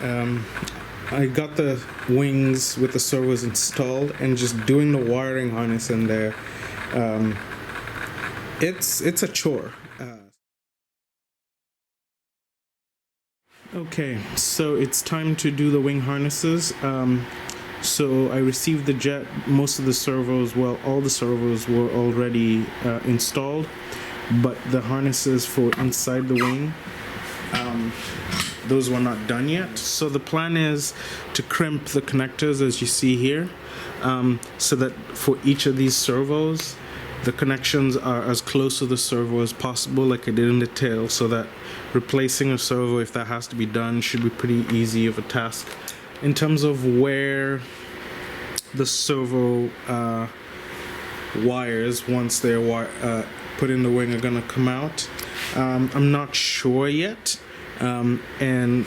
Um, I got the wings with the servos installed and just doing the wiring harness in there. It's a chore. Okay, so it's time to do the wing harnesses. So I received the jet. Most of the servos, well, all the servos were already installed, but the harnesses for inside the wing, those were not done yet. So the plan is to crimp the connectors as you see here, so that for each of these servos, the connections are as close to the servo as possible, like I did in the tail, so that replacing a servo, if that has to be done, should be pretty easy of a task. In terms of where the servo wires, once they're put in the wing, are gonna come out, I'm not sure yet. And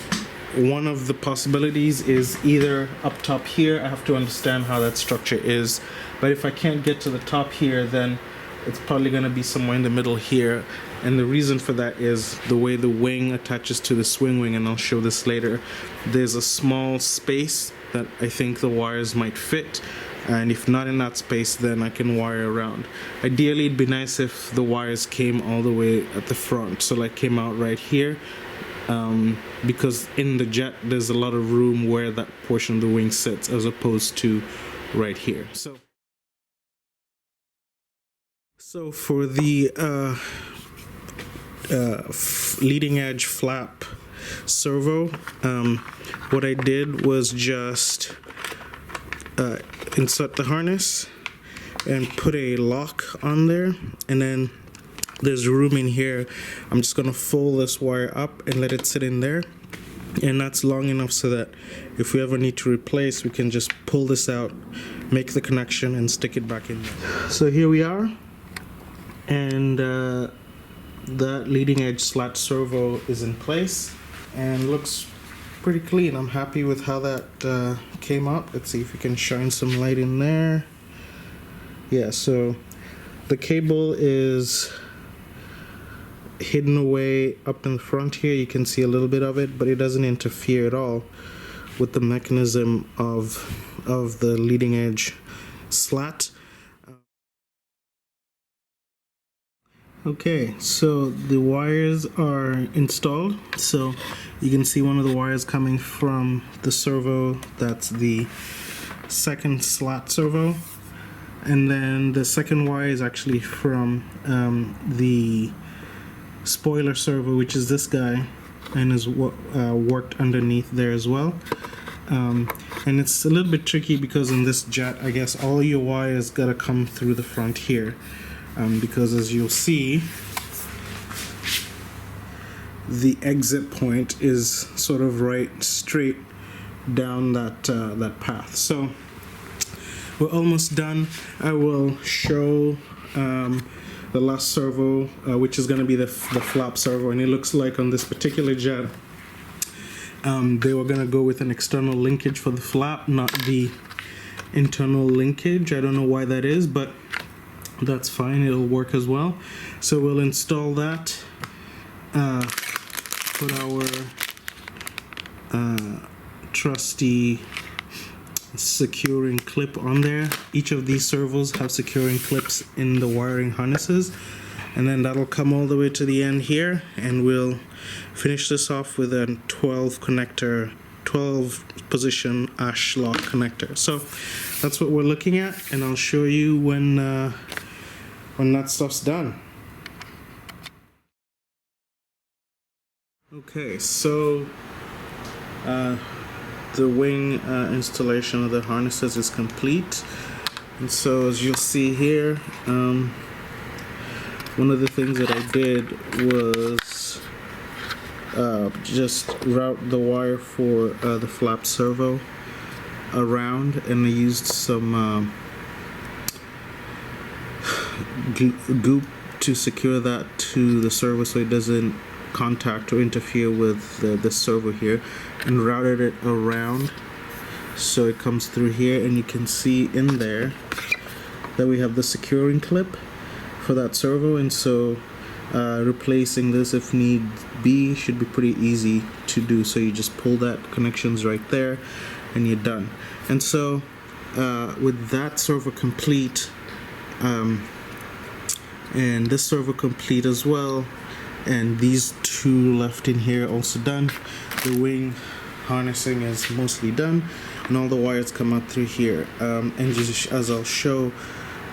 one of the possibilities is either up top here. I have to understand how that structure is, but if I can't get to the top here, then it's probably going to be somewhere in the middle here. And the reason for that is the way the wing attaches to the swing wing, and I'll show this later. There's a small space that I think the wires might fit, and if not in that space, then I can wire around. Ideally, it'd be nice if the wires came all the way at the front, so like came out right here, because in the jet there's a lot of room where that portion of the wing sits as opposed to right here. So for the leading edge flap servo, what I did was just insert the harness and put a lock on there, and then there's room in here. I'm just gonna fold this wire up and let it sit in there, and that's long enough so that if we ever need to replace, we can just pull this out, make the connection, and stick it back in there. So here we are, and that leading edge slat servo is in place and looks pretty clean. I'm happy with how that came out. Let's see if we can shine some light in there. Yeah, so the cable is hidden away up in the front here. You can see a little bit of it, but it doesn't interfere at all with the mechanism of the leading edge slat. Okay, so the wires are installed. So you can see one of the wires coming from the servo. That's the second slat servo, and then the second wire is actually from the spoiler servo, which is this guy, and is worked underneath there as well. And it's a little bit tricky because in this jet, I guess all your wires gotta come through the front here, because as you'll see, the exit point is sort of right straight down that path. So we're almost done. I will show the last servo, which is going to be the flap servo, and it looks like on this particular jet, they were going to go with an external linkage for the flap, not the internal linkage. I don't know why that is, but that's fine, it'll work as well. So we'll install that, put our trusty securing clip on there. Each of these servos have securing clips in the wiring harnesses, and then that'll come all the way to the end here, and we'll finish this off with a 12 position ash lock connector. So that's what we're looking at, and I'll show you when that stuff's done. Okay, so the wing installation of the harnesses is complete, and so as you'll see here, one of the things that I did was just route the wire for the flap servo around, and I used some goop to secure that to the servo so it doesn't contact or interfere with the servo here, and routed it around so it comes through here, and you can see in there that we have the securing clip for that servo, and so replacing this if need be should be pretty easy to do. So you just pull that connections right there and you're done. And so with that servo complete, and this servo complete as well, and these two left in here also done, the wing harnessing is mostly done, and all the wires come out through here. And just as I'll show,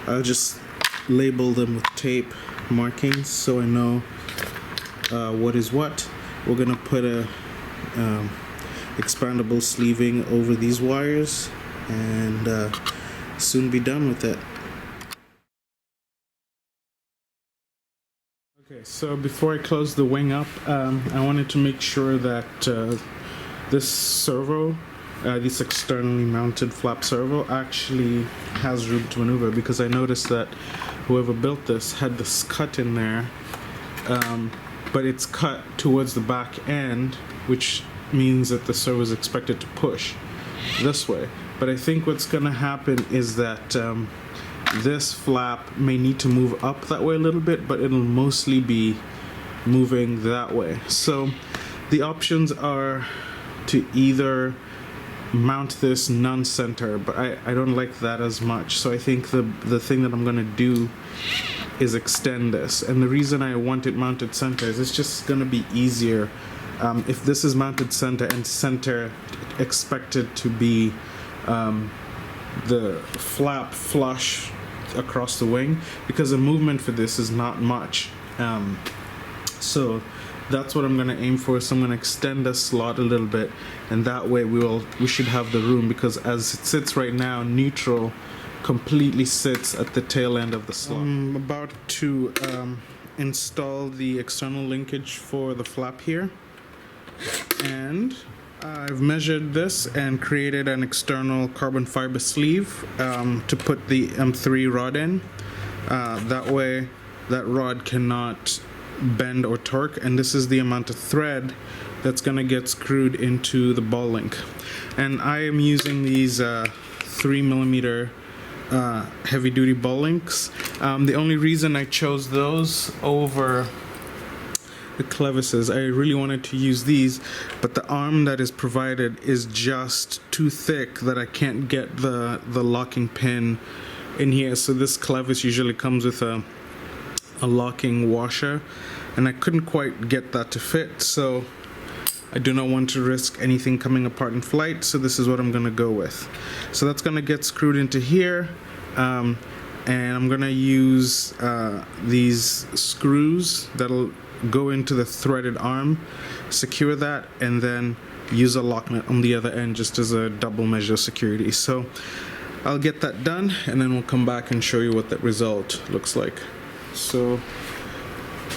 I'll just label them with tape markings so I know what is what. We're gonna put a expandable sleeving over these wires and soon be done with it. Okay, so before I close the wing up, I wanted to make sure that this servo, this externally mounted flap servo, actually has room to maneuver, because I noticed that whoever built this had this cut in there, but it's cut towards the back end, which means that the servo is expected to push this way. But I think what's going to happen is that this flap may need to move up that way a little bit, but it'll mostly be moving that way. So the options are to either mount this non-center, but I don't like that as much. So I think the thing that I'm going to do is extend this. And the reason I want it mounted center is it's just going to be easier. If this is mounted center and center expected to be the flap flush across the wing, because the movement for this is not much. So that's what I'm going to aim for. So I'm going to extend the slot a little bit, and that way we should have the room, because as it sits right now, neutral completely sits at the tail end of the slot. I'm about to install the external linkage for the flap here, and I've measured this and created an external carbon fiber sleeve to put the M3 rod in. That way that rod cannot bend or torque, and this is the amount of thread that's going to get screwed into the ball link. And I am using these 3mm heavy duty ball links. The only reason I chose those over the clevises, I really wanted to use these, but the arm that is provided is just too thick that I can't get the locking pin in here. So this clevis usually comes with a locking washer, and I couldn't quite get that to fit, so I do not want to risk anything coming apart in flight, so this is what I'm going to go with. So that's going to get screwed into here, and I'm going to use these screws that'll go into the threaded arm, secure that, and then use a lock nut on the other end just as a double measure security. So I'll get that done, and then we'll come back and show you what that result looks like. So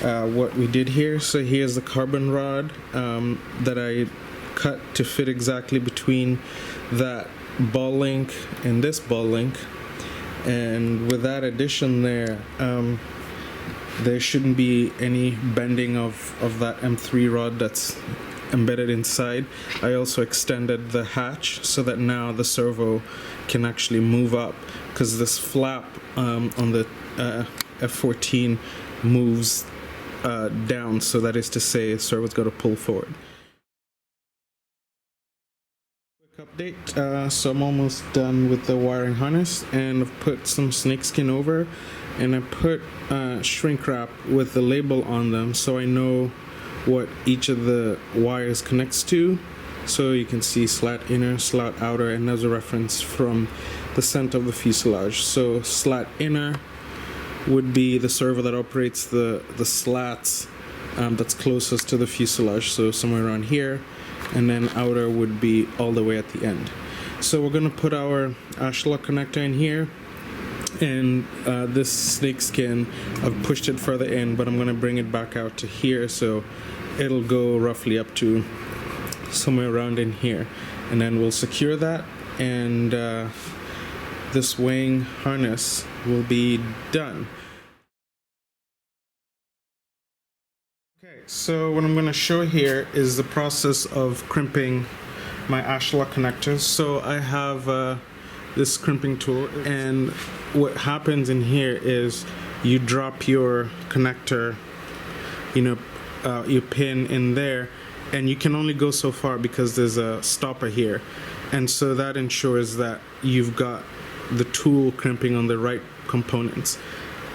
what we did here, so here's the carbon rod that I cut to fit exactly between that ball link and this ball link, and with that addition there, there shouldn't be any bending of that M3 rod that's embedded inside. I also extended the hatch so that now the servo can actually move up, because this flap on the F-14 moves down, so that is to say servo's got to pull forward. Quick update, so I'm almost done with the wiring harness, and I've put some snakeskin over, and I put shrink wrap with the label on them so I know what each of the wires connects to. So you can see slat inner, slat outer, and there's a reference from the center of the fuselage. So slat inner would be the servo that operates the slats that's closest to the fuselage, so somewhere around here, and then outer would be all the way at the end. So we're going to put our ashlock connector in here, and this snakeskin, I've pushed it further in, but I'm going to bring it back out to here, so it'll go roughly up to somewhere around in here, and then we'll secure that, and this wing harness will be done. Okay, so what I'm going to show here is the process of crimping my ashlock connectors. So I have this crimping tool, and what happens in here is you drop your connector, your pin in there, and you can only go so far because there's a stopper here, and so that ensures that you've got the tool crimping on the right components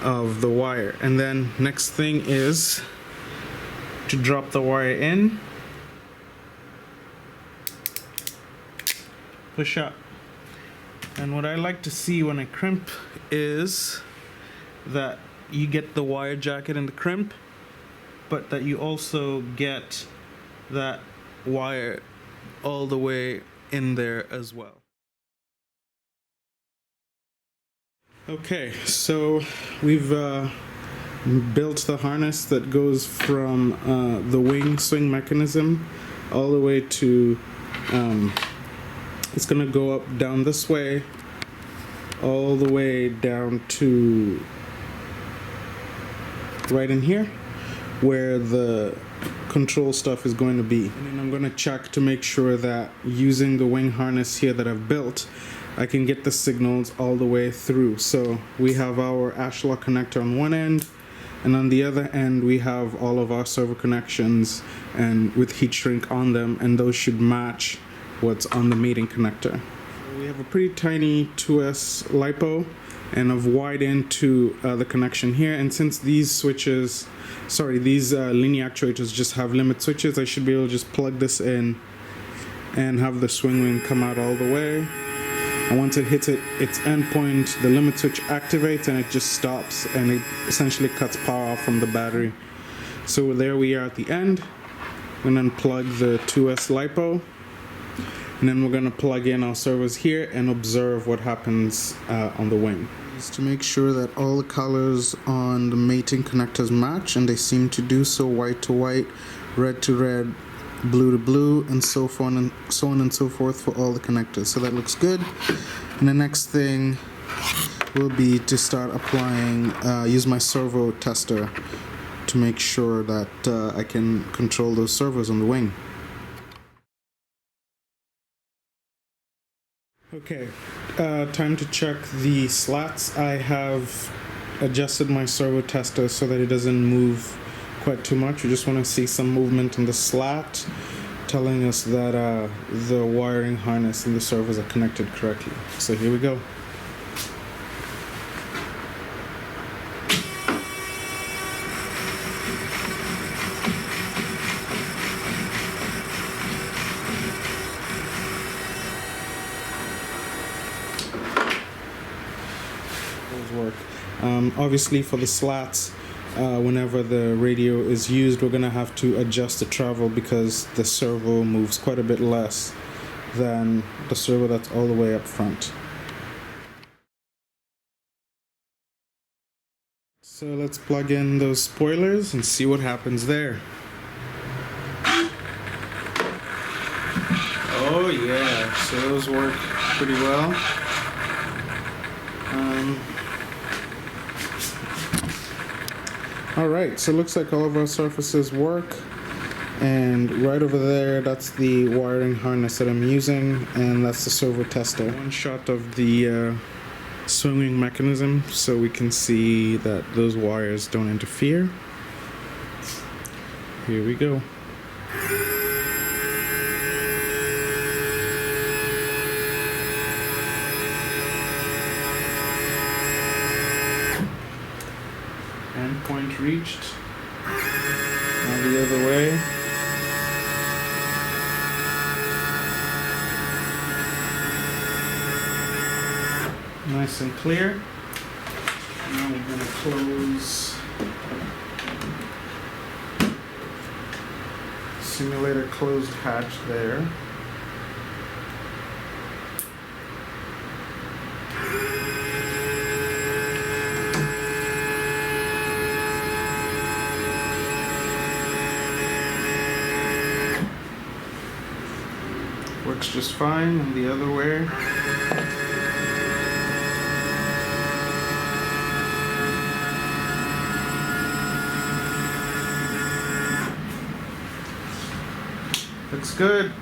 of the wire. And then next thing is to drop the wire in, push up. And what I like to see when I crimp is that you get the wire jacket and the crimp, but that you also get that wire all the way in there as well. Okay, so we've built the harness that goes from the wing swing mechanism all the way to it's gonna go up down this way all the way down to right in here where the control stuff is going to be. And then I'm going to check to make sure that using the wing harness here that I've built, I can get the signals all the way through. So we have our Ashlock connector on one end, and on the other end we have all of our servo connections and with heat shrink on them, and those should match what's on the mating connector. We have a pretty tiny 2S LiPo, and I've wired into the connection here, and since these switches, these linear actuators just have limit switches, I should be able to just plug this in and have the swing wing come out all the way. And once it hits its end point, the limit switch activates and it just stops, and it essentially cuts power off from the battery. So there we are at the end. I'm going to unplug the 2S LiPo, and then we're going to plug in our servos here and observe what happens on the wing. Is to make sure that all the colors on the mating connectors match, and they seem to do so. White to white, red to red, blue to blue, and so on and so forth for all the connectors. So that looks good. And the next thing will be to start applying, use my servo tester to make sure that I can control those servos on the wing. Okay, time to check the slats. I have adjusted my servo tester so that it doesn't move quite too much. We just want to see some movement in the slat, telling us that the wiring harness and the servos are connected correctly. So here we go. Work. Obviously for the slats, whenever the radio is used, we're going to have to adjust the travel because the servo moves quite a bit less than the servo that's all the way up front. So let's plug in those spoilers and see what happens there. Oh yeah, so those work pretty well. Alright, so it looks like all of our surfaces work, and right over there, that's the wiring harness that I'm using, and that's the servo tester. One shot of the swinging mechanism so we can see that those wires don't interfere. Here we go. Endpoint reached. Now the other way. Nice and clear. Now we're going to close. Simulator closed hatch there. Works just fine, and the other way. Looks good.